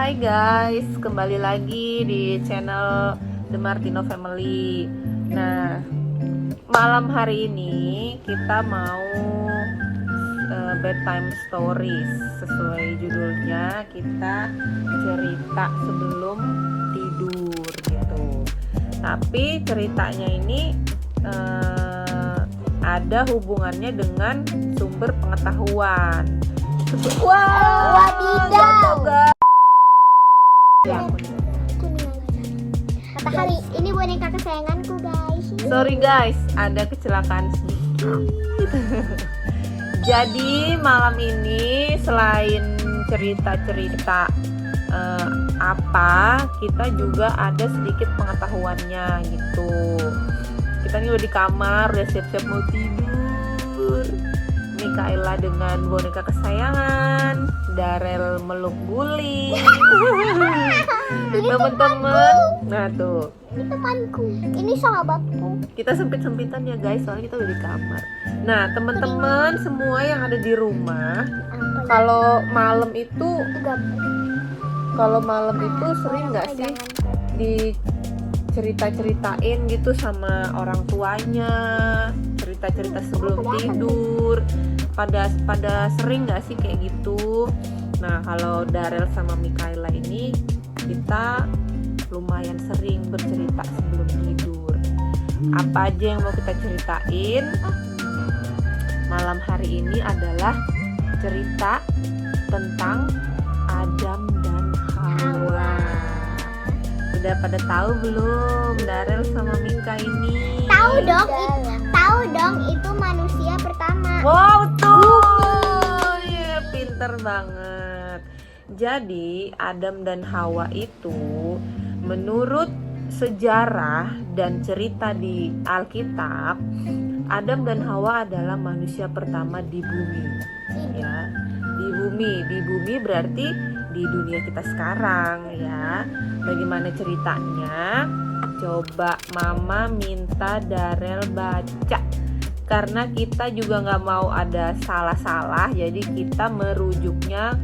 Hai guys, kembali lagi di channel The Martino Family. Nah, malam hari ini kita mau bedtime stories. Sesuai judulnya, kita cerita sebelum tidur gitu. Tapi ceritanya ini ada hubungannya dengan sumber pengetahuan. Wadidaw. Ya, Matahari, ini boneka kesayanganku guys. sorry guys, ada kecelakaan sedikit. Jadi malam ini selain cerita-cerita kita juga ada sedikit pengetahuannya gitu. Kita nih udah di kamar, udah siap-siap mau tidur. Mikaela dengan boneka kesayangan, Darel meluk guling. Temen-temen, nah tuh, Ini temanku, ini sahabatku. kita sempit-sempitan ya guys, soalnya kita udah di kamar. Nah teman-teman semua yang ada di rumah, kalau malam itu sering nggak sih dicerita-ceritain gitu sama orang tuanya, cerita-cerita sebelum tidur, pada sering nggak sih kayak gitu. Nah kalau Darel sama Mikaela ini kita lumayan sering bercerita sebelum tidur. Apa aja yang mau kita ceritain malam hari ini adalah cerita tentang Adam dan Hawa. Udah pada tahu belum Darel sama Mika ini? Tahu dong, itu manusia pertama. Wow, tuh, ya, pinter banget. Jadi Adam dan Hawa itu menurut sejarah dan cerita di Alkitab, Adam dan Hawa adalah manusia pertama di bumi. Ya, di bumi berarti di dunia kita sekarang ya. Bagaimana ceritanya? Coba Mama minta Darel baca, karena kita juga nggak mau ada salah-salah, jadi kita merujuknya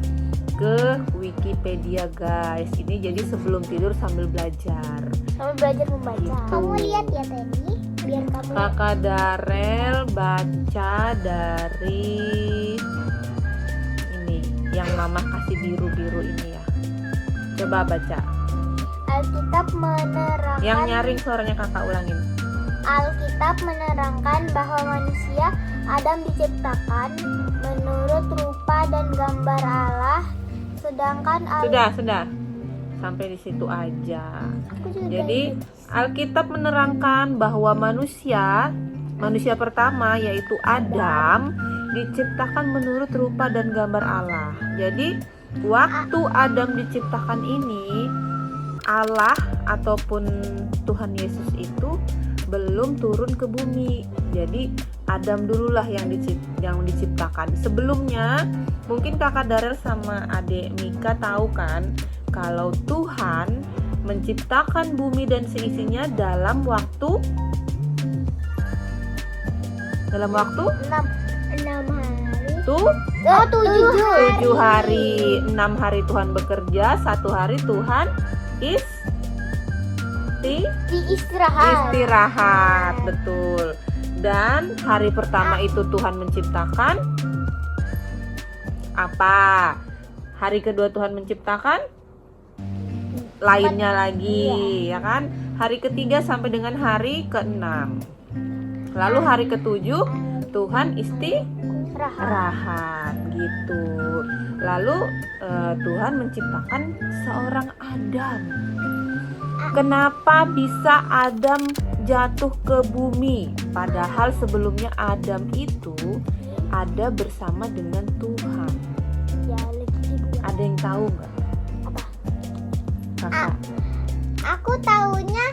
ke Wikipedia guys. Ini jadi sebelum tidur sambil belajar. Kamu belajar membaca. Gitu. Kamu lihat ya Teni, biar kamu. Kakak Darel baca dari ini yang Mama kasih biru-biru ini ya. Coba baca. Alkitab menerangkan. Yang nyaring suaranya kakak ulangin. Alkitab menerangkan bahwa manusia Adam diciptakan menurut rupa dan gambar Allah, sedangkan Sudah. Sampai di situ aja. Aku juga Jadi ikut. Alkitab menerangkan bahwa manusia pertama yaitu Adam diciptakan menurut rupa dan gambar Allah. Jadi waktu Adam diciptakan ini, Allah ataupun Tuhan Yesus itu belum turun ke bumi. Jadi Adam dululah yang diciptakan. Sebelumnya mungkin kakak Darel sama adik Mika tahu kan, kalau Tuhan menciptakan bumi dan seisinya dalam waktu 6 hari. tuh 7 hari. 6 hari Tuhan bekerja, 1 hari Tuhan istirahat, betul. Dan hari pertama itu Tuhan menciptakan apa? Hari kedua Tuhan menciptakan lainnya lagi, ya kan? Hari ketiga sampai dengan hari ke-6. Lalu hari ke-7 Tuhan istirahat gitu. Lalu Tuhan menciptakan seorang Adam. Kenapa bisa Adam jatuh ke bumi? Padahal sebelumnya Adam itu ada bersama dengan Tuhan. Ya, lagi sibuk. Ada yang tahu nggak? Apa? Kakak. Aku taunya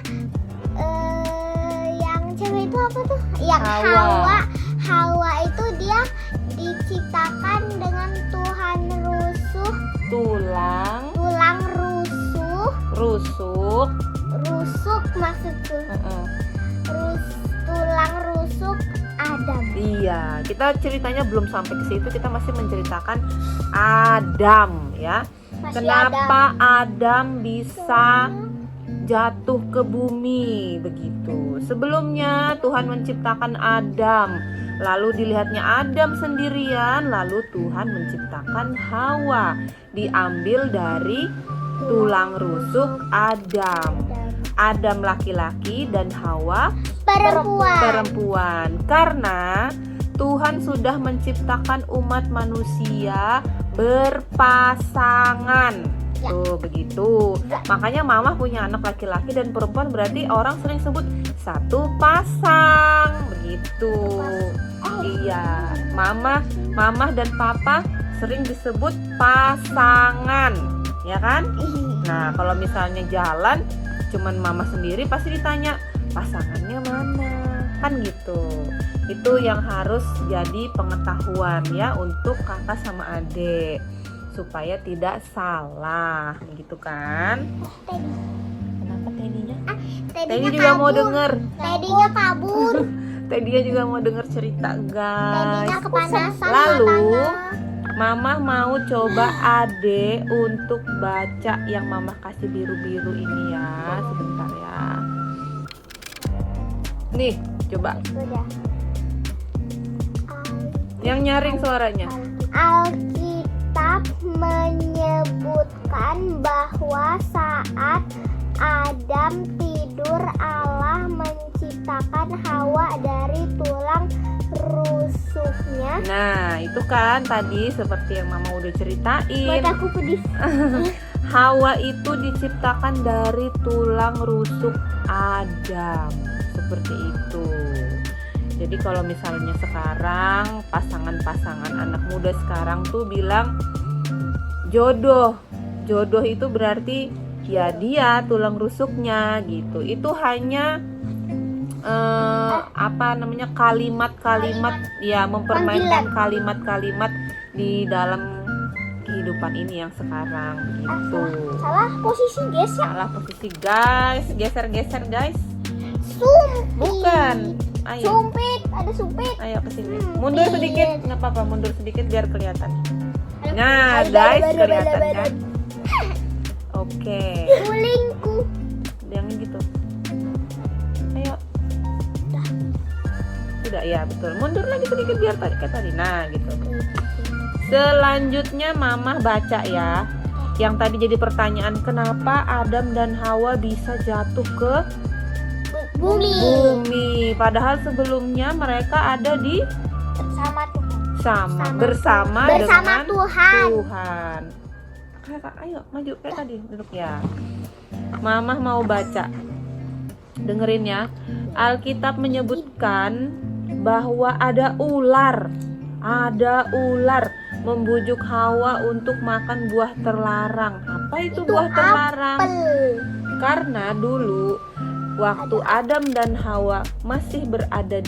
yang cewek itu apa tuh? Yang Hawa. Hawa itu dia diciptakan dengan Tuhan Tulang rusuk maksudku. Tulang rusuk Adam. Iya, kita ceritanya belum sampai ke situ, kita masih menceritakan Adam ya. Masih Kenapa Adam bisa jatuh ke bumi begitu? Sebelumnya Tuhan menciptakan Adam, lalu dilihatnya Adam sendirian, lalu Tuhan menciptakan Hawa, diambil dari tulang rusuk Adam. Adam laki-laki dan Hawa perempuan. Karena Tuhan sudah menciptakan umat manusia berpasangan. Ya. Tuh begitu. Makanya mama punya anak laki-laki dan perempuan, berarti orang sering sebut satu pasang begitu. Iya, mama dan papa sering disebut pasangan, ya kan? Nah, kalau misalnya jalan cuman mama sendiri pasti ditanya pasangannya mana, kan gitu. Itu yang harus jadi pengetahuan ya untuk kakak sama adik supaya tidak salah, begitu kan? Kenapa Teddy-nya? Teddy juga mau denger. Teddy-nya kabur. Teddy juga mau denger cerita, guys. Teddy-nya kepanasan Lalu matanya. Mama mau coba Ade untuk baca yang Mama kasih biru-biru ini ya. Sebentar ya. Nih, coba. Sudah. Yang nyaring suaranya. Alkitab menyebutkan bahwa saat Adam tidur, Allah menciptakan Hawa dari tulang rusuknya. Nah, itu kan tadi seperti yang Mama udah ceritain. Buat aku pedis. Hawa itu diciptakan dari tulang rusuk Adam. Seperti itu. Jadi kalau misalnya sekarang pasangan-pasangan anak muda sekarang tuh bilang jodoh. Jodoh itu berarti ya dia tulang rusuknya gitu. Itu hanya kalimat-kalimat ya, mempermainkan kalimat-kalimat di dalam kehidupan ini yang sekarang gitu. Salah posisi guys ya. Salah posisi guys, geser-geser guys. Sumpit. Bukan. Ayo. Sumpit, ada sumpit. Ayo ke sini. Mundur sedikit, nggak apa-apa, mundur sedikit biar kelihatan. Nah, guys, kelihatan kan? Oke. Gulingku. Yang gitu. Ayo. Sudah ya, betul. Mundur lagi sedikit biar tadi kayak tadi. Nah, gitu. Selanjutnya Mama baca ya. Yang tadi jadi pertanyaan, kenapa Adam dan Hawa bisa jatuh ke bumi? Padahal sebelumnya mereka ada di bersama dengan Tuhan. Kakak, ayo maju kayak tadi duduk ya. Mama mau baca. Dengerin ya. Alkitab menyebutkan bahwa ada ular membujuk Hawa untuk makan buah terlarang. Apa itu buah terlarang? Karena dulu waktu Adam dan Hawa masih berada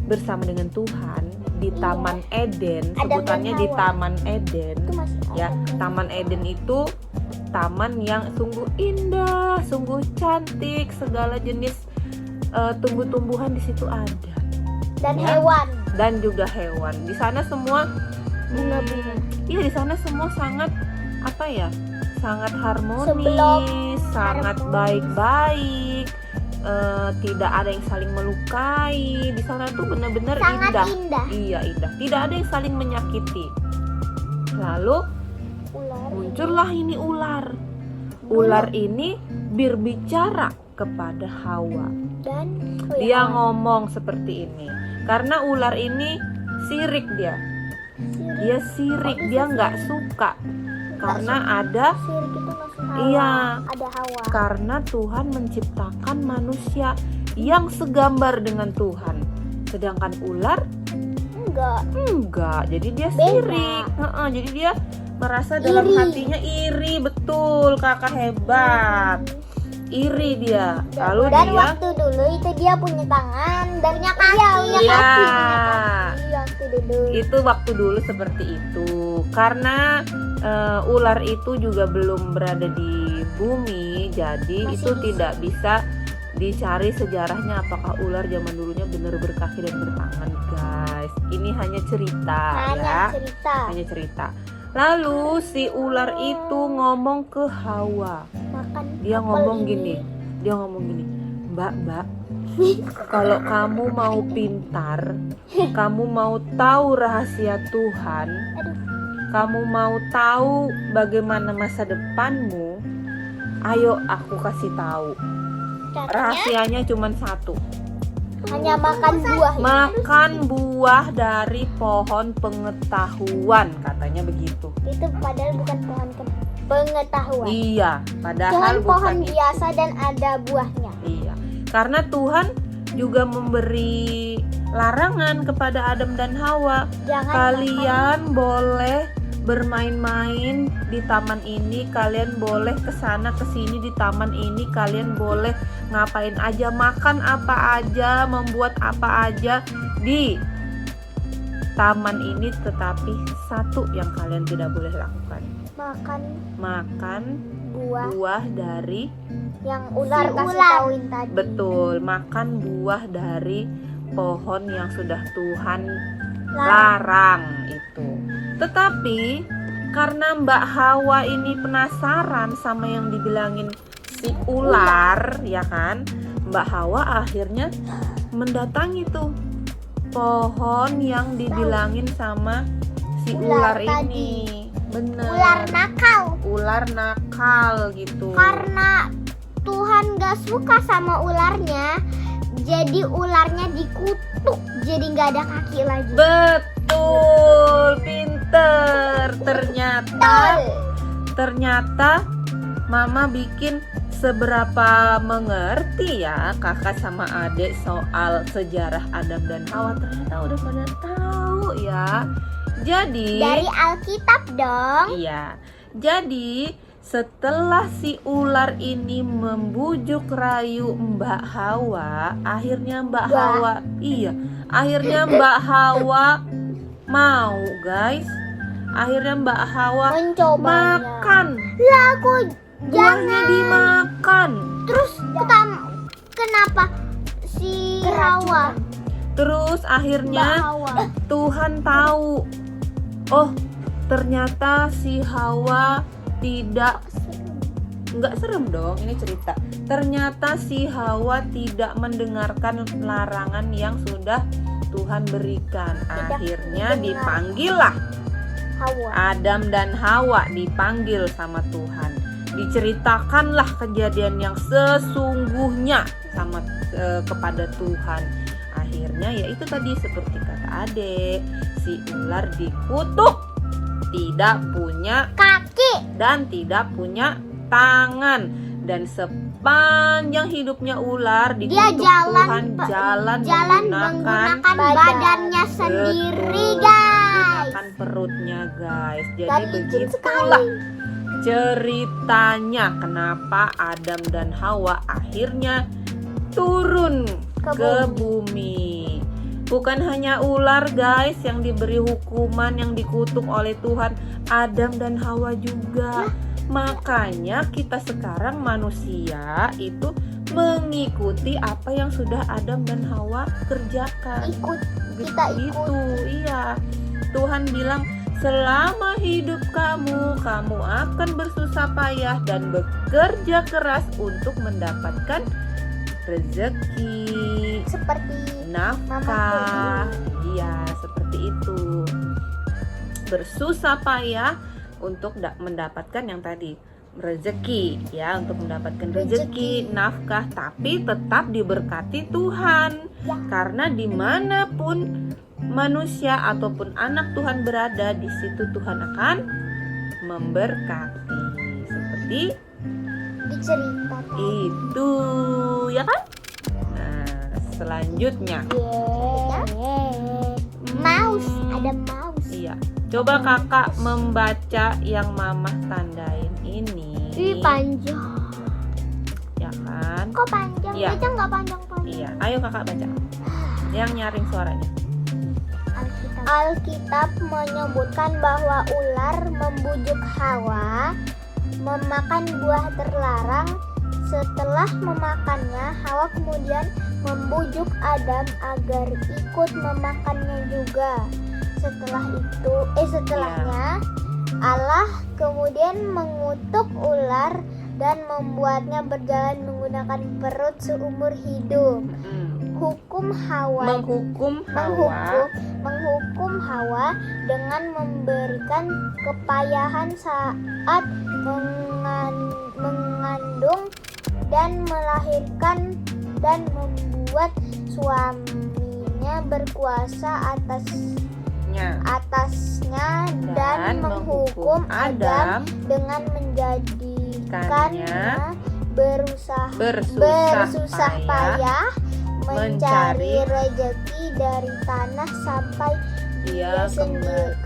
bersama dengan Tuhan di Taman Eden, sebutannya di Taman Eden. Ya, Taman Eden itu taman yang sungguh indah, sungguh cantik, segala jenis tumbuh-tumbuhan di situ ada. Dan Ya. hewan. Dan juga hewan. Di sana semua iya, di sana semua sangat sangat harmonis, sangat baik-baik. Tidak ada yang saling melukai. Di sana tuh benar-benar Sangat indah. Iya, indah. Tidak ada yang saling menyakiti. Lalu muncullah ini ular. Ular ini berbicara kepada Hawa. Dan Dia ngomong seperti ini. Karena ular ini sirik dia. Dia sirik, dia nggak suka. Karena ada sirik itu nggak suka. Iya. Ada Hawa. Karena Tuhan menciptakan manusia yang segambar dengan Tuhan. Sedangkan ular enggak. Jadi dia sirik. Jadi dia merasa dalam hatinya iri. Betul, kakak hebat. Iri dia. Lalu Dan dia waktu dulu itu dia punya tangan dan punya kaki. Iya. Waktu dulu. Itu waktu dulu seperti itu. Karena ular itu juga belum berada di bumi, jadi Masih itu bisa. tidak bisa Dicari sejarahnya apakah ular zaman dulunya benar berkaki dan bertangan, guys. Ini hanya cerita ya. Hanya cerita. Lalu si ular itu ngomong ke Hawa. Dia ngomong gini. Mbak, kalau kamu mau pintar, kamu mau tahu rahasia Tuhan, kamu mau tahu bagaimana masa depanmu, ayo aku kasih tahu. Rahasianya cuma satu. Hanya makan buah. Makan buah dari pohon pengetahuan, katanya begitu. Itu padahal bukan pohon pengetahuan. Iya, padahal pohon bukan biasa dan ada buahnya. Iya, karena Tuhan juga memberi larangan kepada Adam dan Hawa. Jangan Kalian boleh bermain-main di taman ini, kalian boleh kesana kesini di taman ini, kalian boleh ngapain aja, makan apa aja, membuat apa aja di taman ini, tetapi satu yang kalian tidak boleh lakukan, makan buah dari yang ular kasih tauin tadi. Betul, makan buah dari pohon yang sudah Tuhan larang itu. Tetapi karena Mbak Hawa ini penasaran sama yang dibilangin si ular, ya kan? Mbak Hawa akhirnya mendatangi tuh pohon yang dibilangin sama si ular ini. Bener. Ular nakal gitu. Karena Tuhan gak suka sama ularnya, jadi ularnya dikutuk, jadi gak ada kaki lagi. Betul, pinter. Ternyata Mama bikin seberapa mengerti ya kakak sama adik soal sejarah Adam dan Hawa. Ternyata udah pada tahu ya. Jadi dari Alkitab dong. Iya. Jadi setelah si ular ini membujuk rayu Mbak Hawa, akhirnya Mbak Hawa mau, guys. Akhirnya Mbak Hawa mencobanya. Makan. Lah aku buahnya dimakan. Terus kenapa si Hawa? Terus akhirnya Tuhan tahu. Oh, ternyata si Hawa nggak serem dong, ini cerita. Ternyata si Hawa tidak mendengarkan larangan yang sudah Tuhan berikan. Akhirnya dipanggillah Adam dan Hawa, dipanggil sama Tuhan. Diceritakanlah kejadian yang sesungguhnya kepada Tuhan. Akhirnya ya itu tadi seperti kata Ade, si ular dikutuk, tidak punya kaki dan tidak punya tangan, dan sepanjang hidupnya ular dikutuk Tuhan jalan menggunakan badannya sendiri, guys. Menggunakan perutnya, guys. Jadi begitulah ceritanya kenapa Adam dan Hawa akhirnya turun ke bumi. Bukan hanya ular, guys, yang diberi hukuman, yang dikutuk oleh Tuhan, Adam dan Hawa juga. Makanya kita sekarang manusia itu mengikuti apa yang sudah Adam dan Hawa kerjakan. Kita ikut. Iya. Tuhan bilang, selama hidup kamu akan bersusah payah dan bekerja keras untuk mendapatkan rezeki, seperti nafkah. Iya, seperti itu. Bersusah payah untuk mendapatkan yang tadi, rezeki ya, untuk mendapatkan rezeki, nafkah, tapi tetap diberkati Tuhan. Karena dimanapun manusia ataupun anak Tuhan berada, di situ Tuhan akan memberkati. Seperti diceritakan itu, ya kan? Nah, selanjutnya ada mouse. Iya, coba kakak membaca yang mamah tandain ini. Panjang. Ya kan? Kok panjang? Iya. Itu nggak panjang. Iya, ayo kakak baca. Yang nyaring suaranya. Alkitab menyebutkan bahwa ular membujuk Hawa memakan buah terlarang Setelah memakannya, Hawa kemudian membujuk Adam agar ikut memakannya juga. Setelahnya Allah kemudian mengutuk ular dan membuatnya berjalan menggunakan perut seumur hidup. Menghukum Hawa dengan memberikan kepayahan saat mengandung dan melahirkan, dan membuat suaminya berkuasa atasnya dan menghukum Adam dengan menjadikannya bersusah payah mencari rezeki dari tanah sampai dia sendiri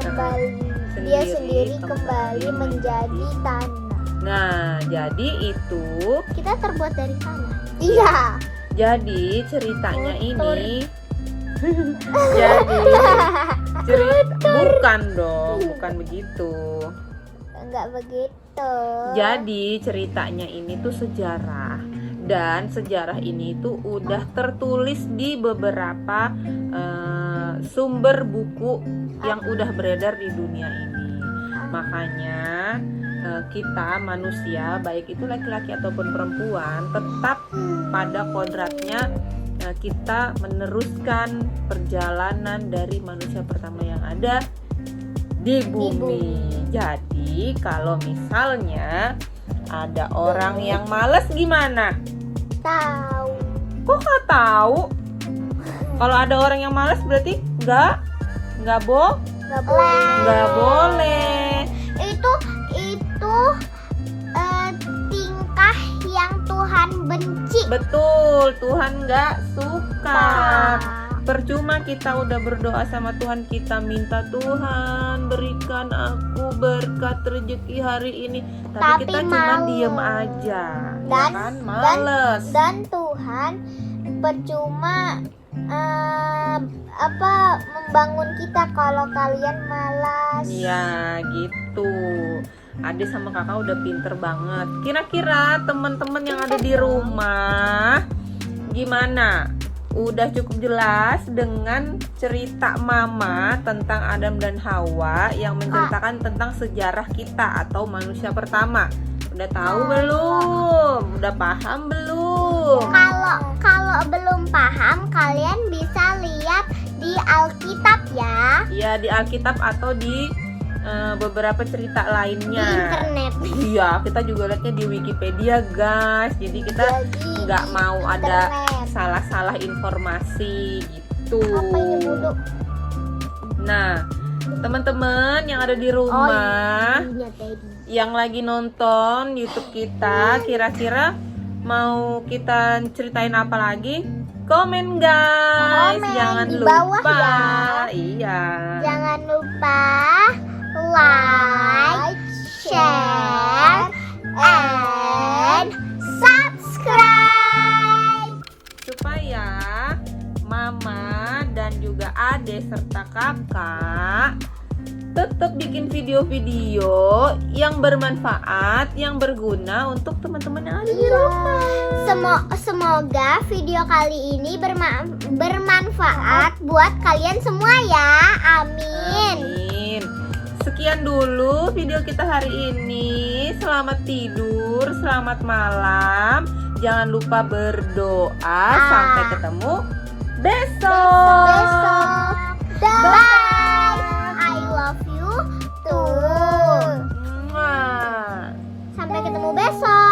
kembali menjadi tanah. Nah, jadi itu Kita terbuat dari tanah. Iya. jadi ceritanya ini bukan begitu. Enggak begitu. Jadi ceritanya ini tuh sejarah, dan sejarah ini tuh udah tertulis di beberapa sumber buku yang udah beredar di dunia ini. Makanya kita manusia, baik itu laki-laki ataupun perempuan, tetap pada kodratnya kita meneruskan perjalanan dari manusia pertama yang ada di bumi. Jadi kalau misalnya ada orang yang males gimana? Tahu. Kok nggak tahu? Kalau ada orang yang males berarti nggak boleh. Itu tingkah yang Tuhan benci. Betul, Tuhan nggak suka. Nah, Percuma kita udah berdoa sama Tuhan, kita minta Tuhan berikan aku berkat rezeki hari ini, tapi kita cuma diem aja, ya kan? Males. Dan Tuhan percuma membangun kita kalau kalian malas. Ya gitu. Ade sama kakak udah pinter banget. Kira-kira teman-teman yang ada di rumah gimana? Udah cukup jelas dengan cerita Mama tentang Adam dan Hawa yang menceritakan tentang sejarah kita atau manusia pertama. Udah tahu belum? Udah paham belum? Kalau belum paham, kalian bisa lihat di Alkitab ya. Iya, di Alkitab atau di beberapa cerita lainnya. Di internet. Iya, kita juga lihatnya di Wikipedia, guys. Jadi kita nggak mau ada salah-salah informasi gitu. Apa ini bulu? Nah, teman-teman yang ada di rumah, yang lagi nonton YouTube kita, kira-kira mau kita ceritain apa lagi? Komen guys, jangan di lupa. bawah ya. Iya. Jangan lupa like, share, and subscribe Supaya Mama dan juga Ade serta kakak tetap bikin video-video yang bermanfaat, yang berguna untuk teman-teman yang ada di rumah. Semoga video kali ini bermanfaat buat kalian semua ya. Amin. Amin. Sekian dulu video kita hari ini. Selamat tidur, selamat malam. Jangan lupa berdoa. Sampai ketemu besok. Bye. I love you too. Mwah. Sampai ketemu besok.